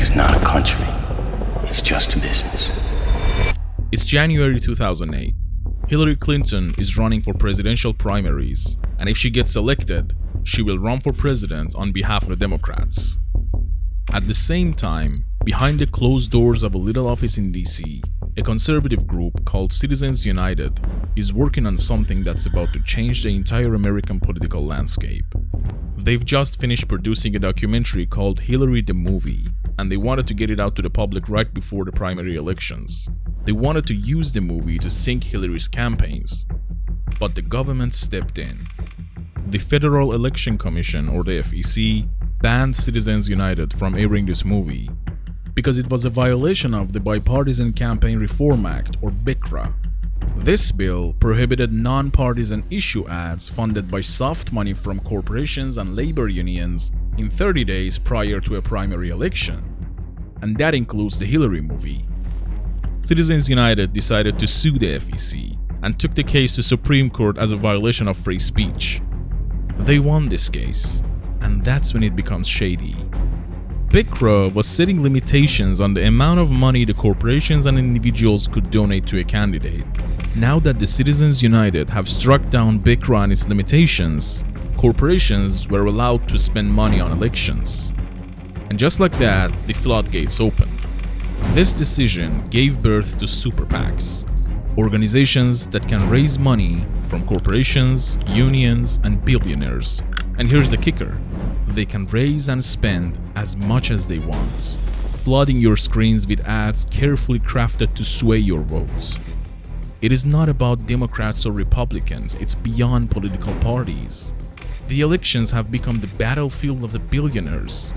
is not a country. It's just a business. It's January 2008. Hillary Clinton is running for presidential primaries, and if she gets elected, she will run for president on behalf of the Democrats. At the same time, behind the closed doors of a little office in DC, a conservative group called Citizens United is working on something that's about to change the entire American political landscape. They've just finished producing a documentary called Hillary the Movie, and they wanted to get it out to the public right before the primary elections. They wanted to use the movie to sink Hillary's campaigns, but the government stepped in. The Federal Election Commission, or the FEC, banned Citizens United from airing this movie because it was a violation of the Bipartisan Campaign Reform Act, or BICRA. This bill prohibited non-partisan issue ads funded by soft money from corporations and labor unions in 30 days prior to a primary election, and that includes the Hillary movie. Citizens United decided to sue the FEC and took the case to Supreme Court as a violation of free speech. They won this case, and that's when it becomes shady. BICRA was setting limitations on the amount of money the corporations and individuals could donate to a candidate. Now that the Citizens United have struck down BICRA and its limitations, corporations were allowed to spend money on elections. And just like that, the floodgates opened. This decision gave birth to super PACs, organizations that can raise money from corporations, unions, and billionaires. And here's the kicker: they can raise and spend as much as they want, flooding your screens with ads carefully crafted to sway your votes. It is not about Democrats or Republicans, it's beyond political parties. The elections have become the battlefield of the billionaires.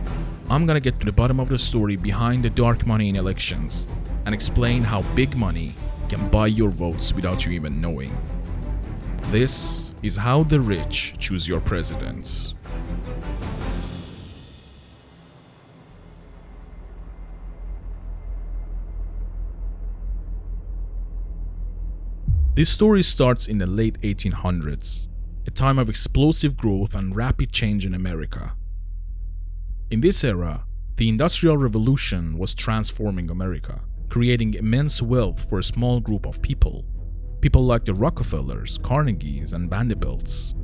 I'm gonna get to the bottom of the story behind the dark money in elections and explain how big money can buy your votes without you even knowing. This is how the rich choose your presidents. This story starts in the late 1800s, a time of explosive growth and rapid change in America. In this era, the Industrial Revolution was transforming America, creating immense wealth for a small group of people. People like the Rockefellers, Carnegies, and Vanderbilts.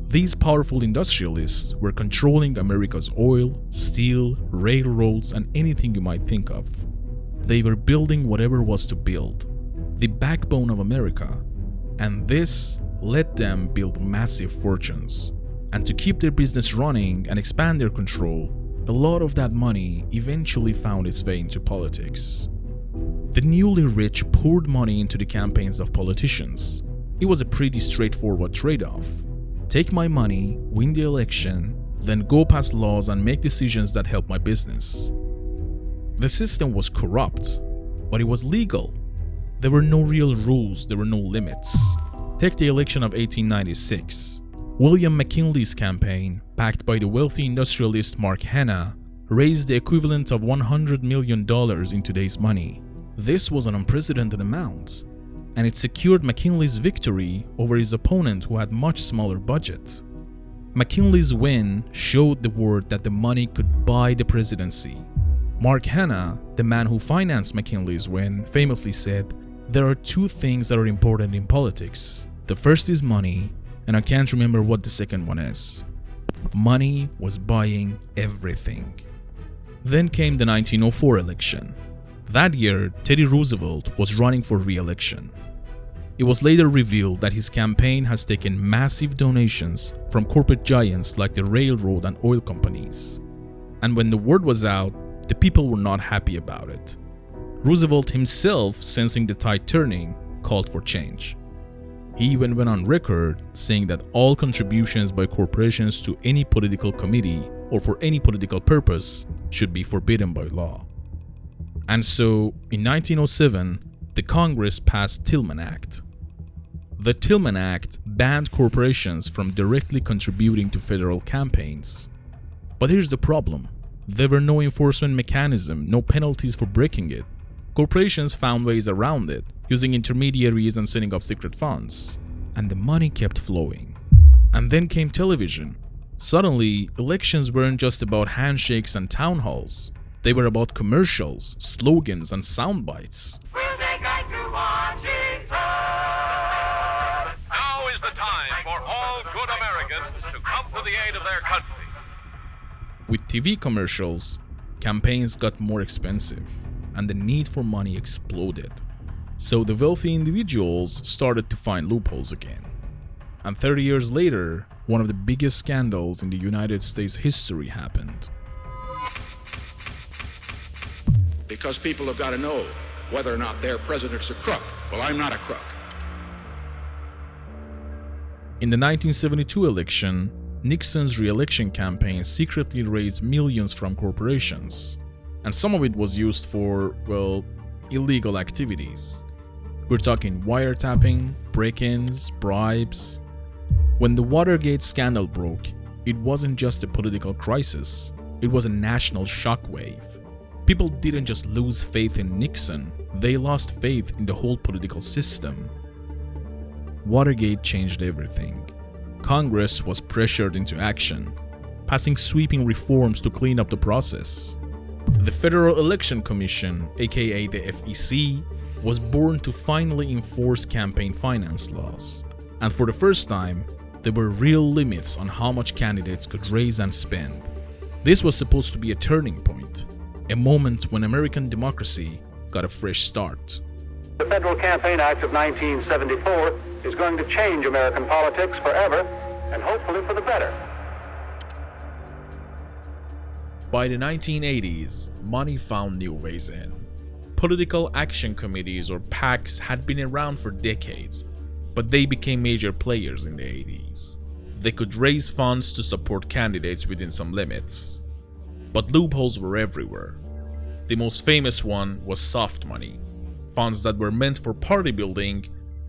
These powerful industrialists were controlling America's oil, steel, railroads, and anything you might think of. They were building whatever was to build, the backbone of America, and this let them build massive fortunes. And to keep their business running and expand their control, a lot of that money eventually found its way into politics. The newly rich poured money into the campaigns of politicians. It was a pretty straightforward trade-off. Take my money, win the election, then go pass laws and make decisions that help my business. The system was corrupt, but it was legal. There were no real rules, there were no limits. Take the election of 1896. William McKinley's campaign, backed by the wealthy industrialist Mark Hanna, raised the equivalent of $100 million in today's money. This was an unprecedented amount, and it secured McKinley's victory over his opponent who had much smaller budget. McKinley's win showed the world that the money could buy the presidency. Mark Hanna, the man who financed McKinley's win, famously said, "There are two things that are important in politics. The first is money, and I can't remember what the second one is." Money was buying everything. Then came the 1904 election. That year, Teddy Roosevelt was running for re-election. It was later revealed that his campaign has taken massive donations from corporate giants like the railroad and oil companies. And when the word was out, the people were not happy about it. Roosevelt himself, sensing the tide turning, called for change. He even went on record saying that all contributions by corporations to any political committee or for any political purpose should be forbidden by law. And so, in 1907, the Congress passed Tillman Act. The Tillman Act banned corporations from directly contributing to federal campaigns. But here's the problem. There were no enforcement mechanism, no penalties for breaking it. Corporations found ways around it, using intermediaries and setting up secret funds. And the money kept flowing. And then came television. Suddenly, elections weren't just about handshakes and town halls. They were about commercials, slogans, and sound bites. We'll take us to Washington. Now is the time for all good Americans to come to the aid of their country. With TV commercials, campaigns got more expensive, and the need for money exploded. So the wealthy individuals started to find loopholes again. And 30 years later, one of the biggest scandals in the United States history happened. Because people have got to know whether or not their president's a crook. Well, I'm not a crook. In the 1972 election, Nixon's re-election campaign secretly raised millions from corporations, and some of it was used for, well, illegal activities. We're talking wiretapping, break-ins, bribes. When the Watergate scandal broke, it wasn't just a political crisis, it was a national shockwave. People didn't just lose faith in Nixon, they lost faith in the whole political system. Watergate changed everything. Congress was pressured into action, passing sweeping reforms to clean up the process. The Federal Election Commission, aka the FEC, was born to finally enforce campaign finance laws. And for the first time, there were real limits on how much candidates could raise and spend. This was supposed to be a turning point, a moment when American democracy got a fresh start. The Federal Campaign Act of 1974 is going to change American politics forever, and hopefully for the better. By the 1980s, money found new ways in. Political action committees or PACs had been around for decades, but they became major players in the 80s. They could raise funds to support candidates within some limits. But loopholes were everywhere. The most famous one was soft money, funds that were meant for party building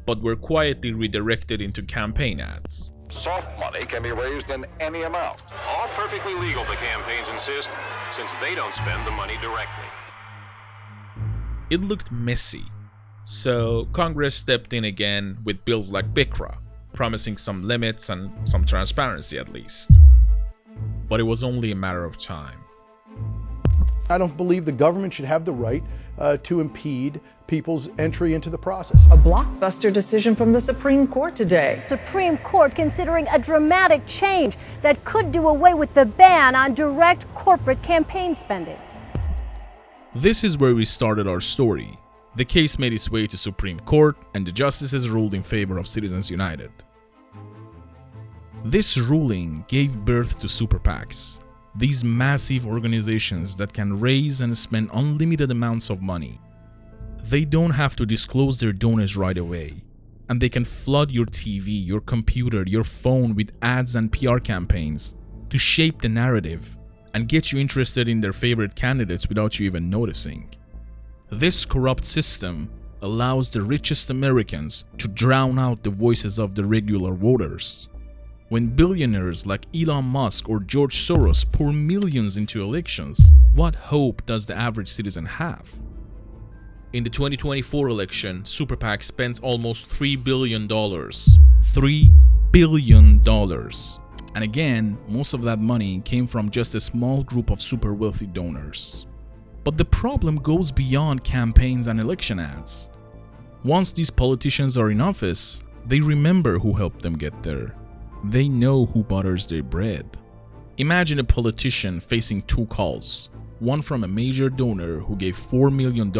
but were quietly redirected into campaign ads. Soft money can be raised in any amount. All perfectly legal, the campaigns insist, since they don't spend the money directly. It looked messy, so Congress stepped in again with bills like BICRA, promising some limits and some transparency at least. But it was only a matter of time. I don't believe the government should have the right to impede people's entry into the process. A blockbuster decision from the Supreme Court today. Supreme Court considering a dramatic change that could do away with the ban on direct corporate campaign spending. This is where we started our story. The case made its way to Supreme Court and the justices ruled in favor of Citizens United. This ruling gave birth to super PACs, these massive organizations that can raise and spend unlimited amounts of money. They don't have to disclose their donors right away, and they can flood your TV, your computer, your phone with ads and PR campaigns to shape the narrative and get you interested in their favorite candidates without you even noticing. This corrupt system allows the richest Americans to drown out the voices of the regular voters. When billionaires like Elon Musk or George Soros pour millions into elections, what hope does the average citizen have? In the 2024 election, Super PAC spent almost $3 billion. $3 billion. And again, most of that money came from just a small group of super wealthy donors. But the problem goes beyond campaigns and election ads. Once these politicians are in office, they remember who helped them get there. They know who butters their bread. Imagine a politician facing two calls, one from a major donor who gave $4 million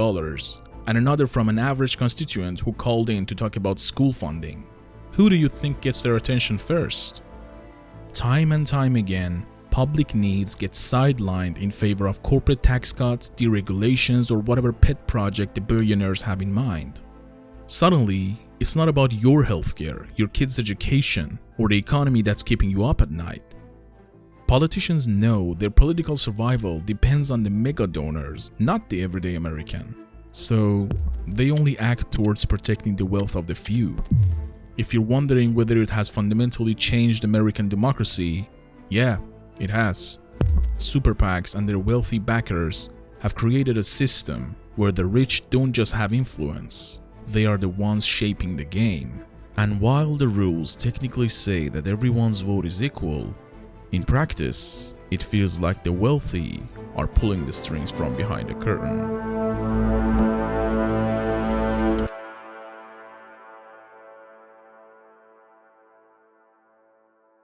and another from an average constituent who called in to talk about school funding. Who do you think gets their attention first? Time and time again, public needs get sidelined in favor of corporate tax cuts, deregulations, or whatever pet project the billionaires have in mind. Suddenly, it's not about your healthcare, your kids' education, or the economy that's keeping you up at night. Politicians know their political survival depends on the mega donors, not the everyday American. So, they only act towards protecting the wealth of the few. If you're wondering whether it has fundamentally changed American democracy, yeah, it has. Super PACs and their wealthy backers have created a system where the rich don't just have influence, they are the ones shaping the game. And while the rules technically say that everyone's vote is equal, in practice, it feels like the wealthy are pulling the strings from behind the curtain.